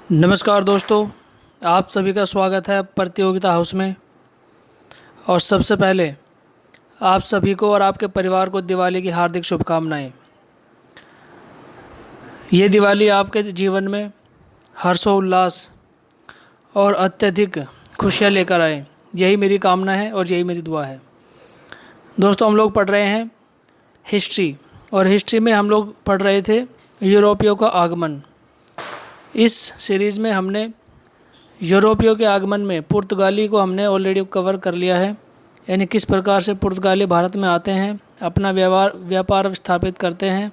नमस्कार दोस्तों, आप सभी का स्वागत है प्रतियोगिता हाउस में। और सबसे पहले आप सभी को और आपके परिवार को दिवाली की हार्दिक शुभकामनाएं। ये दिवाली आपके जीवन में हर्षोल्लास और अत्यधिक खुशियाँ लेकर आए, यही मेरी कामना है और यही मेरी दुआ है। दोस्तों, हम लोग पढ़ रहे हैं हिस्ट्री, और हिस्ट्री में हम लोग पढ़ रहे थे यूरोपियों का आगमन। इस सीरीज़ में हमने यूरोपियों के आगमन में पुर्तगाली को हमने ऑलरेडी कवर कर लिया है, यानी किस प्रकार से पुर्तगाली भारत में आते हैं, अपना व्यापार स्थापित करते हैं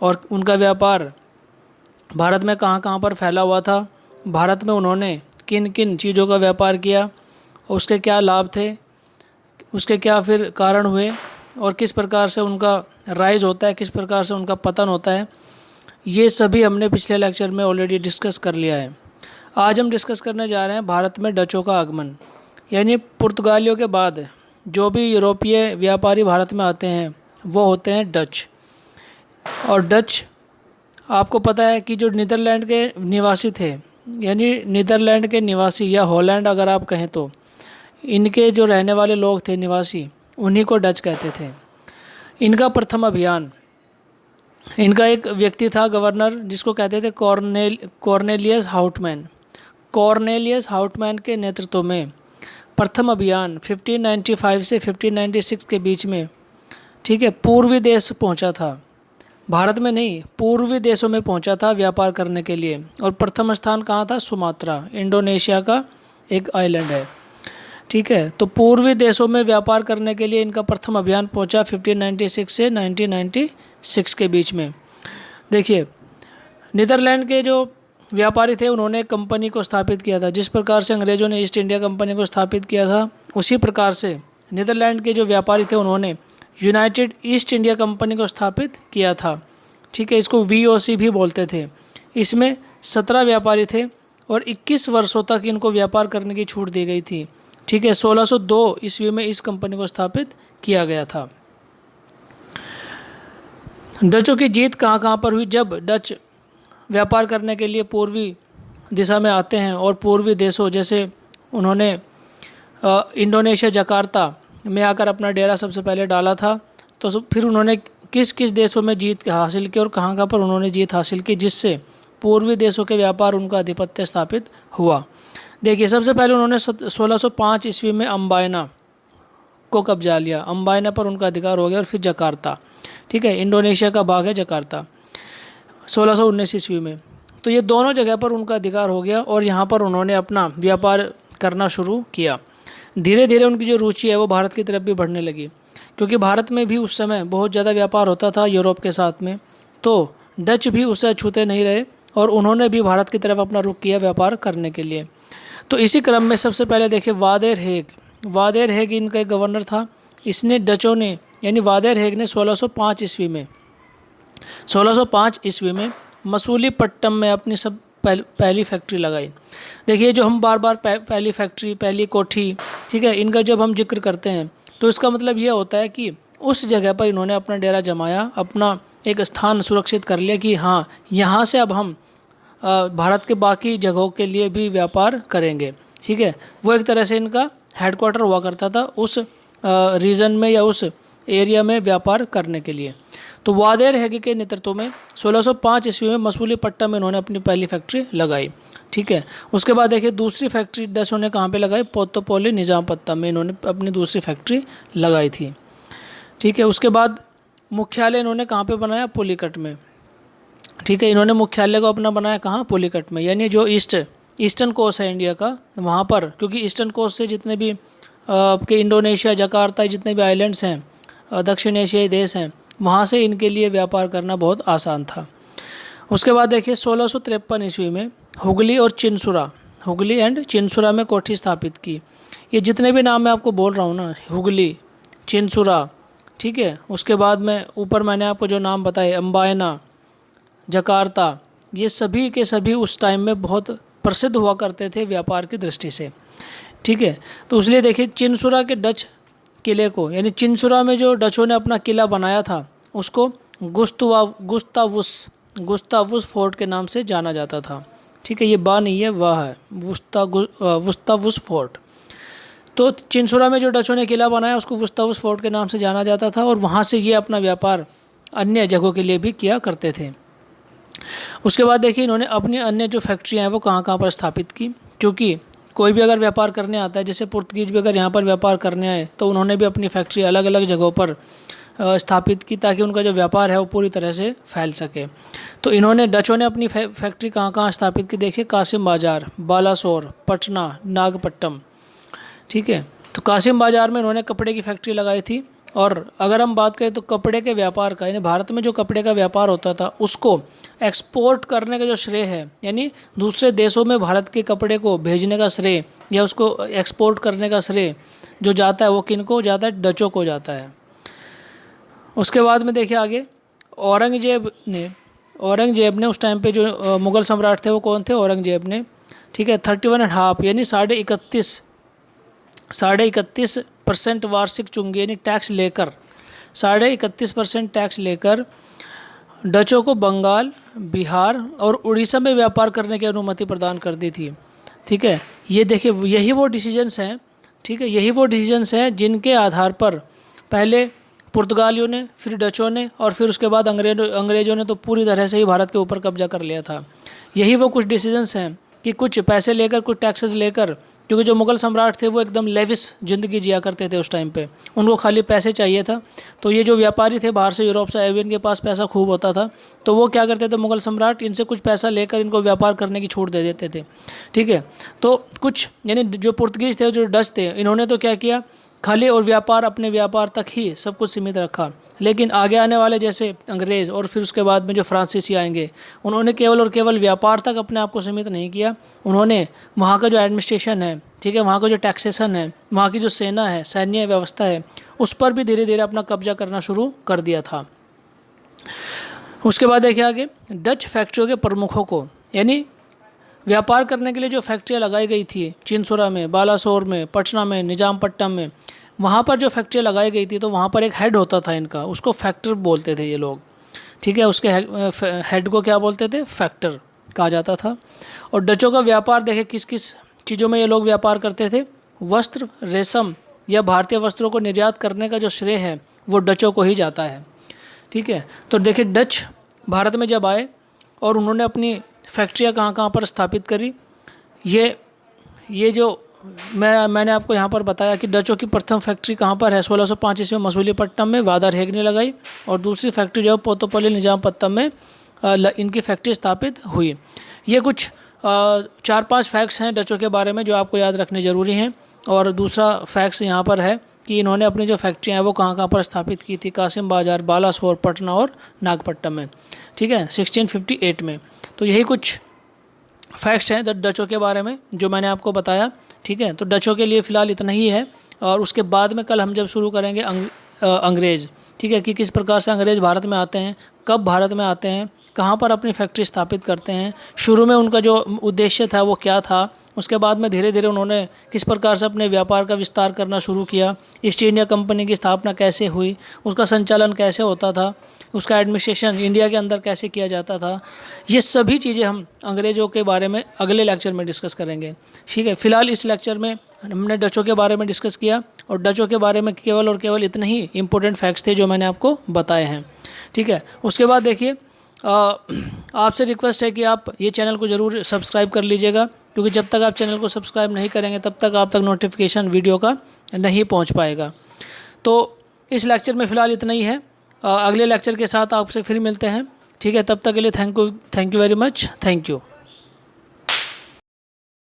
और उनका व्यापार भारत में कहाँ कहाँ पर फैला हुआ था, भारत में उन्होंने किन किन चीज़ों का व्यापार किया, उसके क्या लाभ थे, उसके क्या फिर कारण हुए और किस प्रकार से उनका राइज होता है, किस प्रकार से उनका पतन होता है। ये सभी हमने पिछले लेक्चर में ऑलरेडी डिस्कस कर लिया है। आज हम डिस्कस करने जा रहे हैं भारत में डचों का आगमन, यानी पुर्तगालियों के बाद जो भी यूरोपीय व्यापारी भारत में आते हैं वो होते हैं डच। और डच, आपको पता है कि जो नीदरलैंड के निवासी थे, यानी नीदरलैंड के निवासी या हॉलैंड अगर आप कहें तो, इनके जो रहने वाले लोग थे निवासी, उन्हीं को डच कहते थे। इनका प्रथम अभियान, इनका एक व्यक्ति था गवर्नर, जिसको कहते थे कॉर्नेलियस हाउटमैन। कॉर्नेलियस हाउटमैन के नेतृत्व में प्रथम अभियान 1595 से 1596 के बीच में, ठीक है, पूर्वी देश पहुंचा था। भारत में नहीं, पूर्वी देशों में पहुंचा था व्यापार करने के लिए। और प्रथम स्थान कहाँ था? सुमात्रा, इंडोनेशिया का एक आइलैंड है, ठीक है। तो पूर्वी देशों में व्यापार करने के लिए इनका प्रथम अभियान पहुंचा 1596 से 1996 के बीच में। देखिए, नीदरलैंड के जो व्यापारी थे उन्होंने कंपनी को स्थापित किया था। जिस प्रकार से अंग्रेज़ों ने ईस्ट इंडिया कंपनी को स्थापित किया था, उसी प्रकार से नीदरलैंड के जो व्यापारी थे उन्होंने यूनाइटेड ईस्ट इंडिया कंपनी को स्थापित किया था, ठीक है। इसको VOC भी बोलते थे। इसमें 17 व्यापारी थे और 21 वर्षों तक इनको व्यापार करने की छूट दी गई थी, ठीक है। 1602 ईस्वी में इस कंपनी को स्थापित किया गया था। डचों की जीत कहाँ कहाँ पर हुई? जब डच व्यापार करने के लिए पूर्वी दिशा में आते हैं और पूर्वी देशों, जैसे उन्होंने इंडोनेशिया जकार्ता में आकर अपना डेरा सबसे पहले डाला था, तो फिर उन्होंने किस किस देशों में जीत हासिल की और कहाँ कहाँ पर उन्होंने जीत हासिल की, जिससे पूर्वी देशों के व्यापार उनका आधिपत्य स्थापित हुआ। देखिए, सबसे पहले उन्होंने 1605 ईस्वी में अम्बायना को कब्जा लिया। अम्बायना पर उनका अधिकार हो गया। और फिर जकार्ता, ठीक है, इंडोनेशिया का भाग है जकार्ता, 1619 ईस्वी में। तो ये दोनों जगह पर उनका अधिकार हो गया और यहाँ पर उन्होंने अपना व्यापार करना शुरू किया। धीरे धीरे उनकी जो रुचि है वो भारत की तरफ भी बढ़ने लगी, क्योंकि भारत में भी उस समय बहुत ज़्यादा व्यापार होता था यूरोप के साथ में। तो डच भी उससे छूते नहीं रहे और उन्होंने भी भारत की तरफ अपना रुख किया व्यापार करने के लिए। तो इसी क्रम में सबसे पहले देखिए वादेर हेग इनका एक गवर्नर था। इसने डचों ने, यानी वादेर हेग ने 1605 ईस्वी में मसूलीपट्टनम में अपनी सब पहली फैक्ट्री लगाई। देखिए, जो हम बार बार पहली फैक्ट्री, पहली कोठी, ठीक है, इनका जब हम जिक्र करते हैं तो इसका मतलब ये होता है कि उस जगह पर इन्होंने अपना डेरा जमाया, अपना एक स्थान सुरक्षित कर लिया कि हाँ, यहाँ से अब हम भारत के बाकी जगहों के लिए भी व्यापार करेंगे, ठीक है। वो एक तरह से इनका हेडक्वार्टर हुआ करता था उस रीजन में या उस एरिया में व्यापार करने के लिए। तो वादेर हेग के नेतृत्व में 1605 ईस्वी में मसूलीपट्टनम में इन्होंने अपनी पहली फैक्ट्री लगाई, ठीक है। उसके बाद देखिए दूसरी फैक्ट्री डचों ने कहाँ पे लगाई? पोत्तोपोली निजामपट्टनम में इन्होंने अपनी दूसरी फैक्ट्री लगाई थी, ठीक है। उसके बाद मुख्यालय इन्होंने कहाँ पे बनाया? पुलिकट में, ठीक है। इन्होंने मुख्यालय को अपना बनाया कहाँ? पुलिकट में, यानी जो ईस्टर्न कोस्ट है इंडिया का, वहाँ पर, क्योंकि ईस्टर्न कोस्ट से जितने भी आपके इंडोनेशिया जकार्ता जितने भी आइलैंड्स हैं, दक्षिण एशियाई देश हैं, वहाँ से इनके लिए व्यापार करना बहुत आसान था। उसके बाद देखिए 1653 ईस्वी में हुगली एंड चिंसुरा में कोठी स्थापित की। ये जितने भी नाम मैं आपको बोल रहा हूँ ना, हुगली, चिंसुरा, ठीक है। उसके बाद में ऊपर मैंने आपको जो नाम बताए, अम्बायना, जकार्ता, ये सभी के सभी उस टाइम में बहुत प्रसिद्ध हुआ करते थे व्यापार की दृष्टि से, ठीक है। तो इसलिए देखिए चिंसुरा के डच किले को, यानी चिंसुरा में जो डचों ने अपना किला बनाया था उसको गुस्तावुस फोर्ट के नाम से जाना जाता था। ठीक है, ये बा नहीं है, वाह है, वुस्तावुस फोर्ट। तो चिंसोरा में जो डचों ने किला बनाया उसको वुस्तावुस फोर्ट के नाम से जाना जाता था, और वहाँ से ये अपना व्यापार अन्य जगहों के लिए भी किया करते थे। उसके बाद देखिए इन्होंने अपनी अन्य जो फैक्ट्रियाँ हैं वो कहाँ कहाँ पर स्थापित की, क्योंकि कोई भी अगर व्यापार करने आता है, जैसे पुर्तगीज भी अगर यहाँ पर व्यापार करने आए तो उन्होंने भी अपनी फैक्ट्री अलग अलग जगहों पर स्थापित की, ताकि उनका जो व्यापार है वो पूरी तरह से फैल सके। तो इन्होंने डचों ने अपनी फैक्ट्री कहाँ कहाँ स्थापित की, देखिए कासिम बाज़ार, बालासोर, पटना, नागपट्टनम। ठीक है, तो कासिम बाज़ार में इन्होंने कपड़े की फैक्ट्री लगाई थी। और अगर हम बात करें तो कपड़े के व्यापार का, यानी भारत में जो कपड़े का व्यापार होता था उसको एक्सपोर्ट करने का जो श्रेय है, यानी दूसरे देशों में भारत के कपड़े को भेजने का श्रेय या उसको एक्सपोर्ट करने का श्रेय जो जाता है वो किन को जाता है, डचों को जाता है। उसके बाद में देखिए आगे, औरंगजेब ने उस टाइम पे जो मुग़ल सम्राट थे वो कौन थे, औरंगजेब ने, ठीक है, 31.5 यानी 31.5% वार्षिक चुंगी यानी टैक्स लेकर, 31.5% टैक्स लेकर डचों को बंगाल, बिहार और उड़ीसा में व्यापार करने की अनुमति प्रदान कर दी थी। ठीक है, ये देखिए यही वो डिसीजंस हैं, ठीक है, यही वो डिसीजंस हैं जिनके आधार पर पहले पुर्तगालियों ने, फिर डचों ने, और फिर उसके बाद अंग्रेज़ों ने तो पूरी तरह से ही भारत के ऊपर कब्जा कर लिया था। यही वो कुछ डिसीजंस हैं कि कुछ पैसे लेकर, कुछ टैक्सेस लेकर, क्योंकि जो मुग़ल सम्राट थे वो एकदम लेविस ज़िंदगी जिया करते थे उस टाइम पे, उनको खाली पैसे चाहिए था। तो ये जो व्यापारी थे बाहर से, यूरोप से आए हुए, इनके पास पैसा खूब होता था, तो वो क्या करते थे मुग़ल सम्राट, इनसे कुछ पैसा लेकर इनको व्यापार करने की छूट दे देते थे। ठीक है, तो कुछ यानी जो पुर्तगीज थे, जो डच थे, इन्होंने तो क्या किया, खाली और व्यापार, अपने व्यापार तक ही सब कुछ सीमित रखा। लेकिन आगे आने वाले जैसे अंग्रेज़ और फिर उसके बाद में जो फ्रांसीसी आएंगे, उन्होंने केवल और केवल व्यापार तक अपने आप को सीमित नहीं किया, उन्होंने वहाँ का जो एडमिनिस्ट्रेशन है, ठीक है, वहाँ का जो टैक्सेशन है, वहाँ की जो सेना है, सैन्य व्यवस्था है, उस पर भी धीरे धीरे अपना कब्जा करना शुरू कर दिया था। उसके बाद देखिए आगे, डच फैक्ट्रियों के प्रमुखों को, यानी व्यापार करने के लिए जो फैक्ट्रियाँ लगाई गई थी चिंसोरा में, बालासोर में, पटना में, निजामपट्टनम में, वहाँ पर जो फैक्ट्रियाँ लगाई गई थी तो वहाँ पर एक हेड होता था इनका, उसको फैक्टर बोलते थे ये लोग। ठीक है, उसके हेड को क्या बोलते थे, फैक्टर कहा जाता था। और डचों का व्यापार देखें किस किस चीज़ों में ये लोग व्यापार करते थे, वस्त्र, रेशम या भारतीय वस्त्रों को निर्यात करने का जो श्रेय है वो डचों को ही जाता है। ठीक है, तो देखिए डच भारत में जब आए और उन्होंने अपनी फैक्ट्रियाँ कहाँ कहाँ पर स्थापित करी, ये जो मैंने आपको यहाँ पर बताया कि डचों की प्रथम फैक्ट्री कहाँ पर है, 1605 ईस्वी में मसूलीपट्टनम में वादा रेग ने लगाई, और दूसरी फैक्ट्री जो है पोतोपल्ली निजामपट्टनम में इनकी फैक्ट्री स्थापित हुई। ये कुछ 4-5 फैक्ट्स हैं डचों के बारे में जो आपको याद रखने ज़रूरी हैं। और दूसरा फैक्ट्स यहाँ पर है कि इन्होंने अपनी जो फैक्ट्रियाँ हैं वो कहाँ कहाँ पर स्थापित की थी, कासिम बाज़ार, बालासोर, पटना और नागपट्टनम में। ठीक है, 1658 में। तो यही कुछ फैक्ट्स हैं डचों के बारे में जो मैंने आपको बताया। ठीक है, तो डचों के लिए फ़िलहाल इतना ही है, और उसके बाद में कल हम जब शुरू करेंगे अंग्रेज़, ठीक है, कि किस प्रकार से अंग्रेज़ भारत में आते हैं, कब भारत में आते हैं, कहाँ पर अपनी फैक्ट्री स्थापित करते हैं, शुरू में उनका जो उद्देश्य था वो क्या था, उसके बाद में धीरे धीरे उन्होंने किस प्रकार से अपने व्यापार का विस्तार करना शुरू किया, ईस्ट इंडिया कंपनी की स्थापना कैसे हुई, उसका संचालन कैसे होता था, उसका एडमिनिस्ट्रेशन इंडिया के अंदर कैसे किया जाता था, ये सभी चीज़ें हम अंग्रेज़ों के बारे में अगले लेक्चर में डिस्कस करेंगे। ठीक है, फ़िलहाल इस लेक्चर में हमने डचों के बारे में डिस्कस किया, और डचों के बारे में केवल और केवल इतने ही इंपॉर्टेंट फैक्ट्स थे जो मैंने आपको बताए हैं। ठीक है, उसके बाद देखिए आपसे रिक्वेस्ट है कि आप ये चैनल को ज़रूर सब्सक्राइब कर लीजिएगा, क्योंकि जब तक आप चैनल को सब्सक्राइब नहीं करेंगे तब तक आप तक नोटिफिकेशन वीडियो का नहीं पहुंच पाएगा। तो इस लेक्चर में फ़िलहाल इतना ही है, अगले लेक्चर के साथ आपसे फिर मिलते हैं। ठीक है, तब तक के लिए thank you very much, thank you.